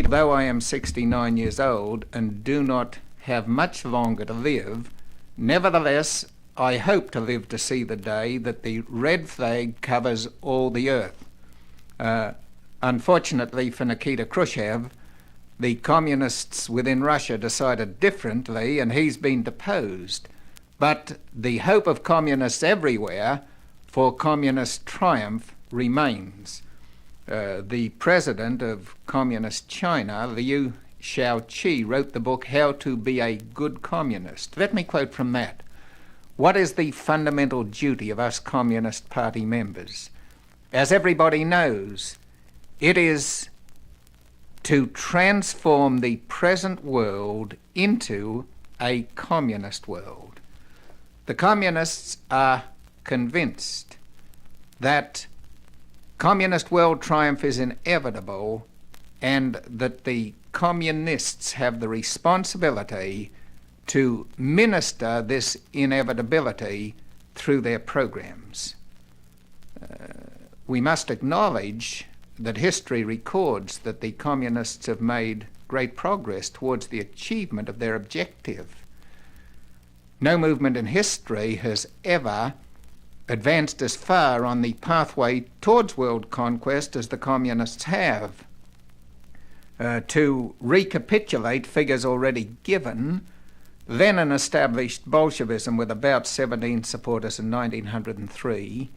Though I am 69 years old and do not have much longer to live, nevertheless, I hope to live to see the day that the red flag covers all the earth. Unfortunately for Nikita Khrushchev, the communists within Russia decided differently and he's been deposed. But the hope of communists everywhere for communist triumph remains. The president of Communist China, Liu Shaoqi, wrote the book How to Be a Good Communist. Let me quote from that. What is the fundamental duty of us Communist Party members? As everybody knows, it is to transform the present world into a communist world. The communists are convinced that communist world triumph is inevitable and that the communists have the responsibility to minister this inevitability through their programs. We must acknowledge that history records that the communists have made great progress towards the achievement of their objective. No movement in history has ever advanced as far on the pathway towards world conquest as the communists have. To recapitulate figures already given, Lenin established Bolshevism with about 17 supporters in 1903.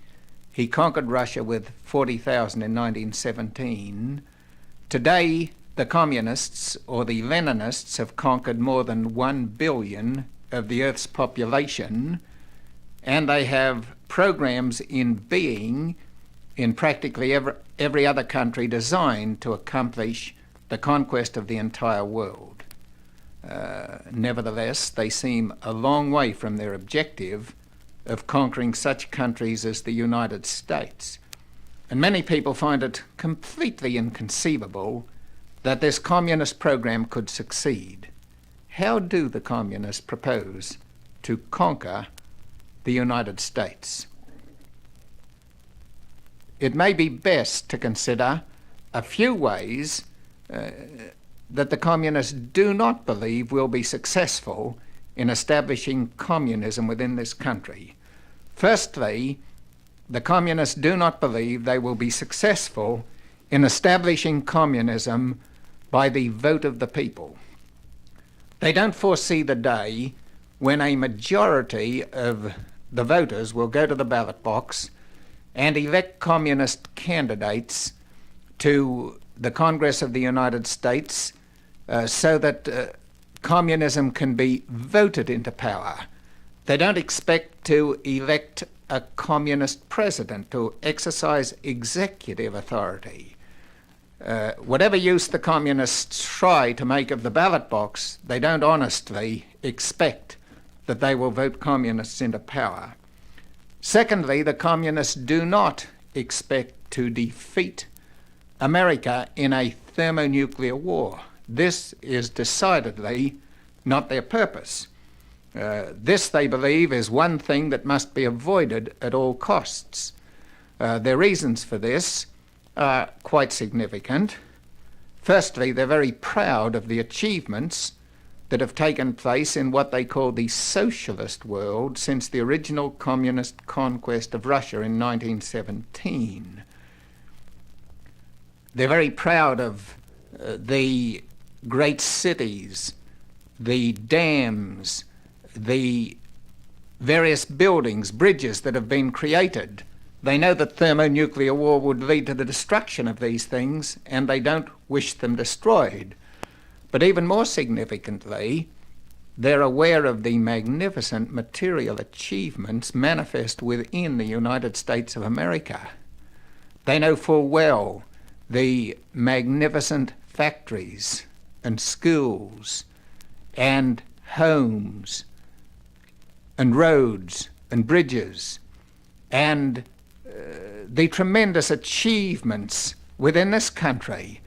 He conquered Russia with 40,000 in 1917. Today, the communists, or the Leninists, have conquered more than 1 billion of the Earth's population, and they have programs in being in practically every other country designed to accomplish the conquest of the entire world. Nevertheless, they seem a long way from their objective of conquering such countries as the United States. And many people find it completely inconceivable that this communist program could succeed. How do the communists propose to conquer the United States? It may be best to consider a few ways that the communists do not believe will be successful in establishing communism within this country. Firstly, the communists do not believe they will be successful in establishing communism by the vote of the people. They don't foresee the day when a majority of the voters will go to the ballot box and elect communist candidates to the Congress of the United States so that communism can be voted into power. They don't expect to elect a communist president to exercise executive authority. Whatever use the communists try to make of the ballot box, they don't honestly expect that they will vote communists into power. Secondly, the communists do not expect to defeat America in a thermonuclear war. This is decidedly not their purpose. This, they believe, is one thing that must be avoided at all costs. Their reasons for this are quite significant. Firstly, they're very proud of the achievements that have taken place in what they call the socialist world since the original communist conquest of Russia in 1917. They're very proud of the great cities, the dams, the various buildings, bridges that have been created. They know that thermonuclear war would lead to the destruction of these things, and they don't wish them destroyed. But even more significantly, they're aware of the magnificent material achievements manifest within the United States of America. They know full well the magnificent factories and schools and homes and roads and bridges and the tremendous achievements within this country,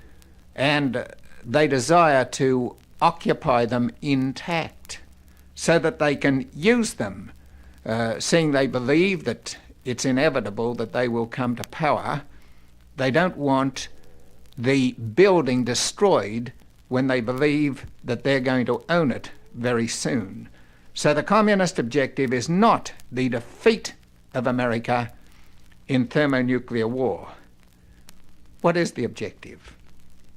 and they desire to occupy them intact so that they can use them, seeing they believe that it's inevitable that they will come to power. They don't want the building destroyed when they believe that they're going to own it very soon. So the communist objective is not the defeat of America in thermonuclear war. What is the objective?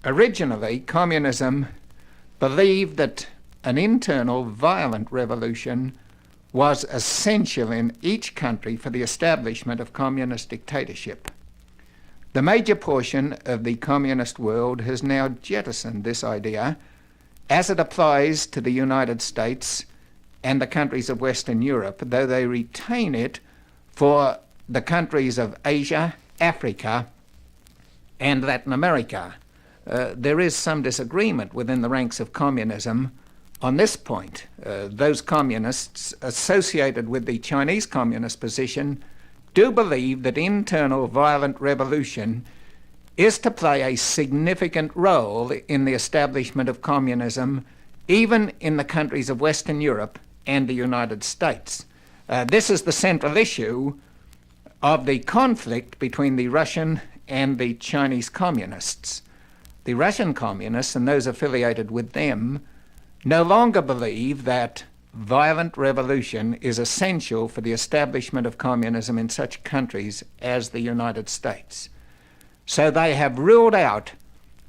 Originally, communism believed that an internal violent revolution was essential in each country for the establishment of communist dictatorship. The major portion of the communist world has now jettisoned this idea as it applies to the United States and the countries of Western Europe, though they retain it for the countries of Asia, Africa, and Latin America. There is some disagreement within the ranks of communism on this point. Those communists associated with the Chinese communist position do believe that internal violent revolution is to play a significant role in the establishment of communism, even in the countries of Western Europe and the United States. This is the central issue of the conflict between the Russian and the Chinese communists. The Russian communists and those affiliated with them no longer believe that violent revolution is essential for the establishment of communism in such countries as the United States. So they have ruled out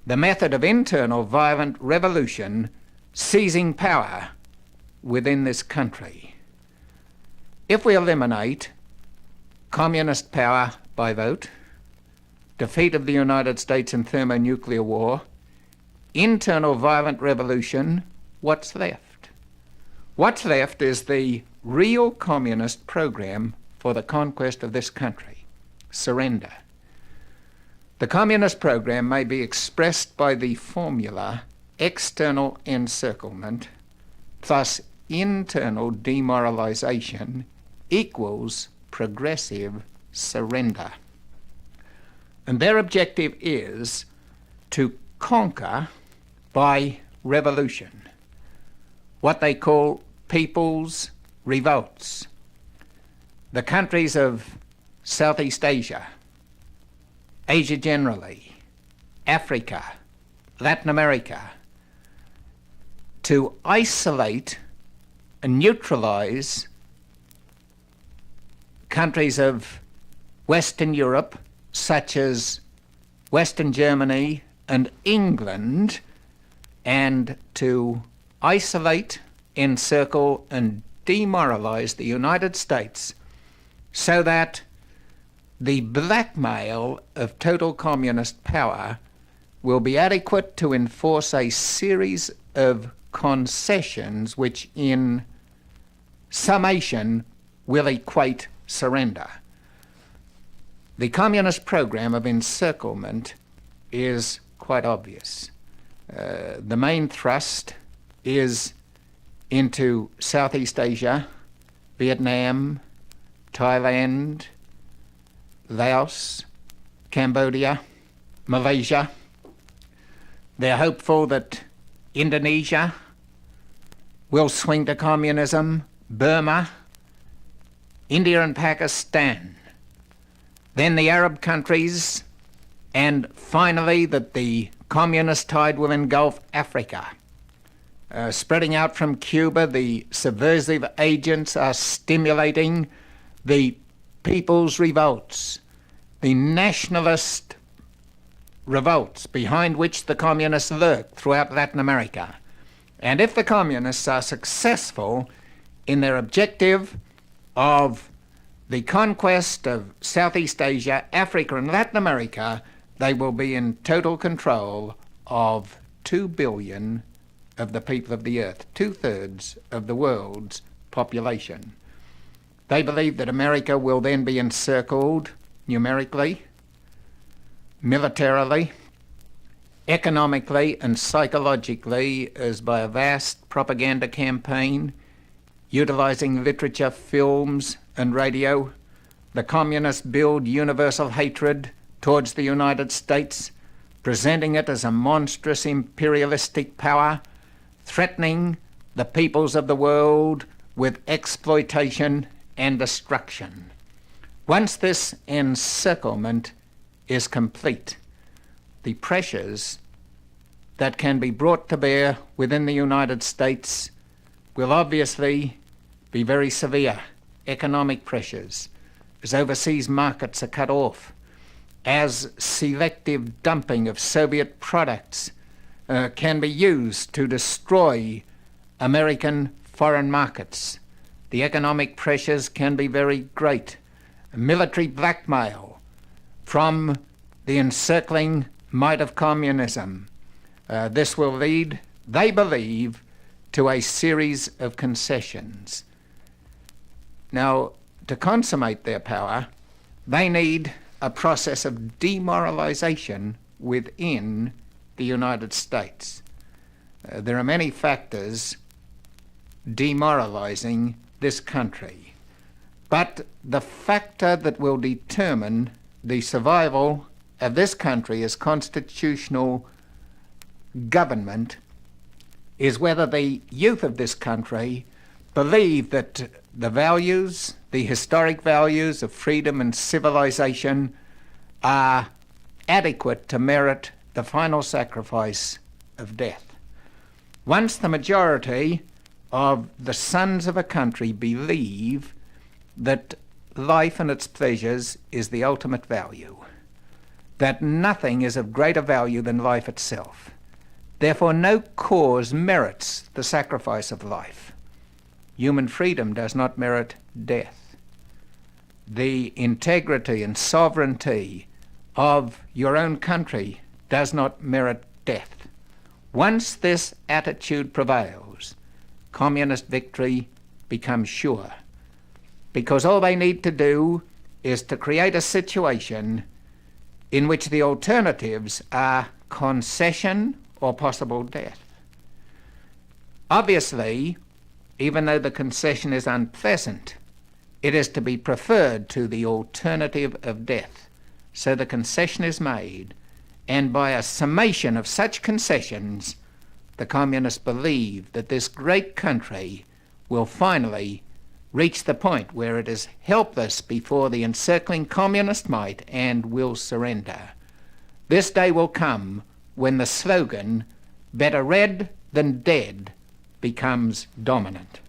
the method of internal violent revolution seizing power within this country. If we eliminate communist power by vote, defeat of the United States in thermonuclear war, internal violent revolution, what's left? What's left is the real communist program for the conquest of this country: surrender. The communist program may be expressed by the formula external encirclement plus internal demoralization equals progressive surrender. And their objective is to conquer by revolution, what they call people's revolts. The countries of Southeast Asia, Asia generally, Africa, Latin America, to isolate and neutralize countries of Western Europe, such as Western Germany and England, and to isolate, encircle, and demoralize the United States so that the blackmail of total communist power will be adequate to enforce a series of concessions which in summation will equate surrender. The communist program of encirclement is quite obvious. The main thrust is into Southeast Asia, Vietnam, Thailand, Laos, Cambodia, Malaysia. They're hopeful that Indonesia will swing to communism, Burma, India and Pakistan, then the Arab countries, and finally that the communist tide will engulf Africa. Spreading out from Cuba, the subversive agents are stimulating the people's revolts, the nationalist revolts behind which the communists lurk throughout Latin America. And if the communists are successful in their objective of the conquest of Southeast Asia, Africa, and Latin America, they will be in total control of 2 billion of the people of the earth, 2/3 of the world's population. They believe that America will then be encircled numerically, militarily, economically, and psychologically as by a vast propaganda campaign utilizing literature, films, and radio. The communists build universal hatred towards the United States, presenting it as a monstrous imperialistic power, threatening the peoples of the world with exploitation and destruction. Once this encirclement is complete, the pressures that can be brought to bear within the United States will obviously be very severe. Economic pressures, as overseas markets are cut off, as selective dumping of Soviet products can be used to destroy American foreign markets. The economic pressures can be very great. Military blackmail from the encircling might of communism. This will lead, they believe, to a series of concessions. Now, to consummate their power, they need a process of demoralization within the United States. There are many factors demoralizing this country, but the factor that will determine the survival of this country as constitutional government is whether the youth of this country believe that the values, the historic values of freedom and civilization are adequate to merit the final sacrifice of death. Once the majority of the sons of a country believe that life and its pleasures is the ultimate value, that nothing is of greater value than life itself, therefore no cause merits the sacrifice of life. Human freedom does not merit death. The integrity and sovereignty of your own country does not merit death. Once this attitude prevails, communist victory becomes sure, because all they need to do is to create a situation in which the alternatives are concession or possible death. Obviously, even though the concession is unpleasant, it is to be preferred to the alternative of death. So the concession is made, and by a summation of such concessions, the communists believe that this great country will finally reach the point where it is helpless before the encircling communist might and will surrender. This day will come when the slogan, "Better red than dead," becomes dominant.